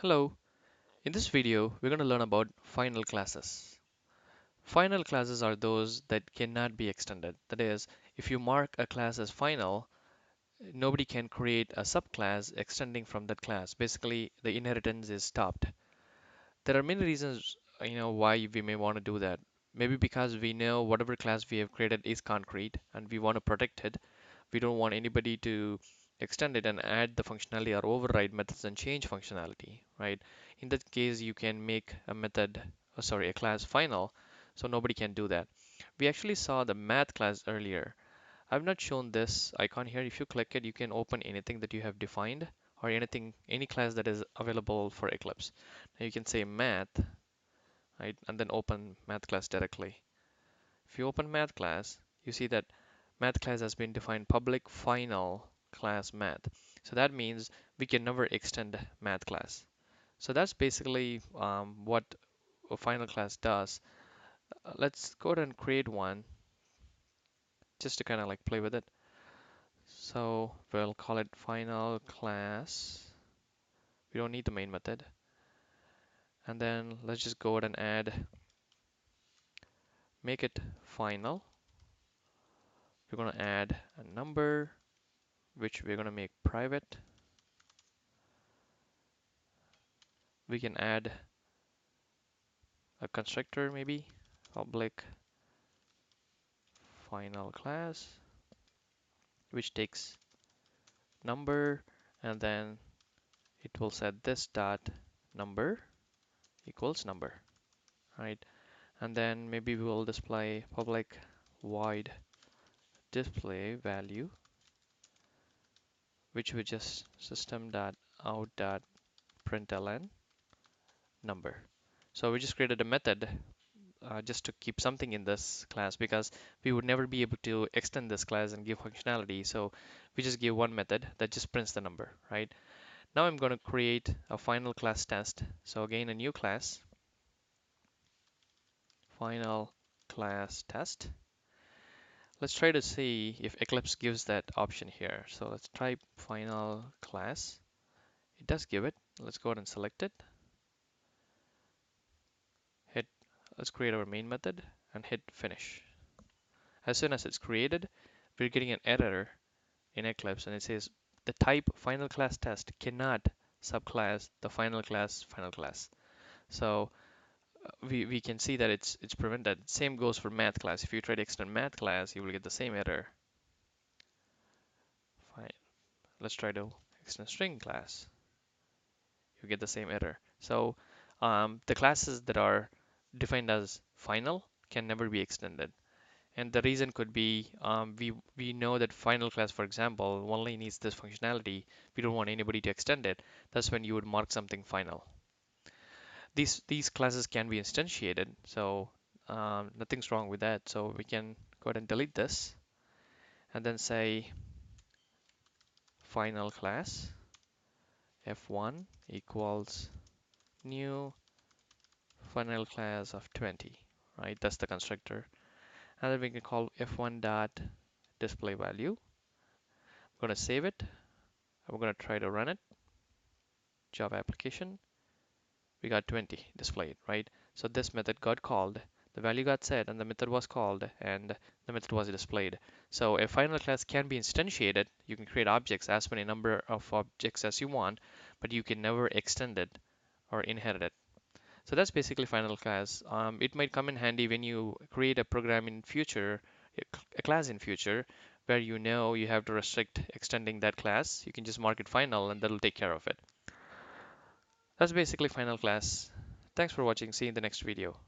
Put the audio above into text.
Hello, in this video we're going to learn about final classes. Final classes are those that cannot be extended. That is, if you mark a class as final, nobody can create a subclass extending from that class. Basically, the inheritance is stopped. There are many reasons, why we may want to do that. Maybe because we know whatever class we have created is concrete and we want to protect it. We don't want anybody to extend it and add the functionality or override methods and change functionality, right? In that case, you can make a method, a class final, so nobody can do that. We actually saw the math class earlier. I've not shown this icon here. If you click it, you can open anything that you have defined or anything, any class that is available for Eclipse. Now you can say math, right, and then open math class directly. If you open math class, you see that math class has been defined public final class math. So that means we can never extend math class. So that's basically what a final class does. Let's go ahead and create one just to kind of like play with it. So we'll call it final class. We don't need the main method. And then let's just go ahead and make it final. We're going to add a number, which we're going to make private. We can add a constructor maybe, public final class, which takes number, and then it will set this dot number equals number, right? And then maybe we will display public void display value, which would just system dot out dot println number. So we just created a method just to keep something in this class because we would never be able to extend this class and give functionality. So we just give one method that just prints the number, right? Now I'm going to create a final class test. So again, a new class, final class test. Let's try to see if Eclipse gives that option here. So let's type final class. It does give it. Let's go ahead and select it. Hit, let's create our main method and hit finish. As soon as it's created, we're getting an error in Eclipse and it says the type final class test cannot subclass the final class. So we can see that it's prevented. Same goes for math class. If you try to extend math class, you will get the same error. Fine. Let's try to extend string class. You get the same error. So the classes that are defined as final can never be extended. And the reason could be we know that final class, for example, only needs this functionality. We don't want anybody to extend it. That's when you would mark something final. These classes can be instantiated, so nothing's wrong with that. So we can go ahead and delete this and then say final class f1 equals new final class of 20, right? That's the constructor. And then we can call f1 dot display value. I'm going to save it. I'm going to try to run it. Java application. We got 20 displayed, right? So this method got called, the value got set, and the method was called, and the method was displayed. So a final class can be instantiated. You can create objects, as many number of objects as you want, but you can never extend it or inherit it. So that's basically final class. It might come in handy when you create a program in future, a class in future, where you know you have to restrict extending that class. You can just mark it final, and that'll take care of it. That's basically final class. Thanks for watching. See you in the next video.